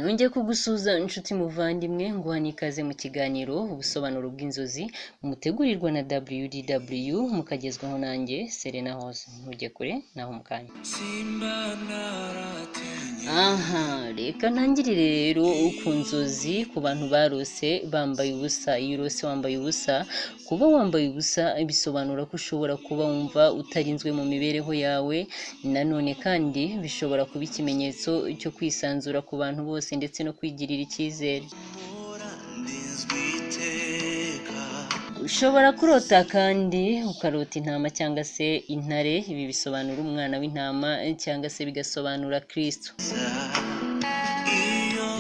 nongeye kugusuza inshuti muvandimwe nguhana ikaze mu kiganiro ubusobanuro bw'inzozi mutegurirwa na WDW mukagezwaho nanjye Serena Hose. Ntujye kure naho mukanya. Aha, reka ntangirire rero ku nzozi ku bantu barose bambaye ubusa. Iyo urose wambaye ubusa, kuba wambaye ubusa bisobanura ko ushobora kuba wumva utarinzwe mu mibereho yawe, nanone kandi bishobora kuba ikimenyetso cyo kwisanzura ku bantu bose ndetse no kwigirira icyizere. Ushobora kurota kandi ukarota intama cyangwa se intare. Ibi bisobanura umwana w'intama cyangwa se bigasobanura Kristo.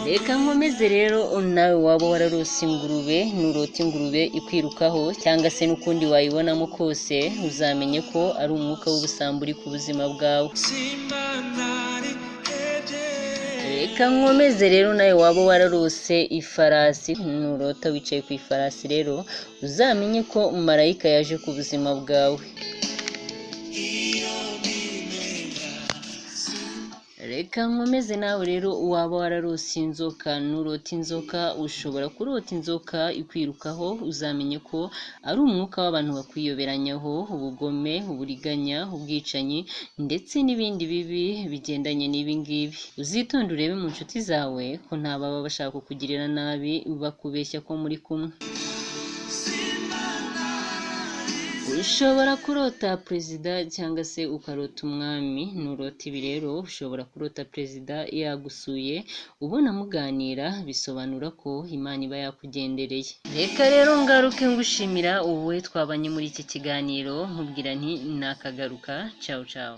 Reka nkomeze rero nawe waba wararose ingurube, nurota ingurube ikwirukaho cyangwa se n'ukundi wayibonamo kose, uzamenye ko ari umwuka w'ubusamburi ku buzima bwawe. Reka nkomeze rero nawe waba wararose ifarasi, nurota wicaye ku ifarasi rero uzamenye ko marayika yaje ku buzima bwawe. Reka nkomeze nawe rero waba wararose inzoka, nurota inzoka ushobora kurota inzoka ikwirukaho, uzamenye ko ari umwuka w'abantu bakwiyoberanyaho, ubugome, uburiganya, ubwicanyi ndetse n'ibindi bibi bigendanye n'ibi ngibi. Uzitonde urebe mu nshuti zawe ko nta baba bashaka kukugirira nabi bakubeshya ko muri kumwe. Ushobora kurota perezida cyangwa se ukarota umwami, nurota ibi rero ushobora kurota perezida yagusuye ubona muganira, bisobanura ko Imana iba yakugendereye. Reka rero ngaruke ngushimira wowe twabanye muri iki kiganiro, nkubwira nti nakagaruka. Ciao ciao.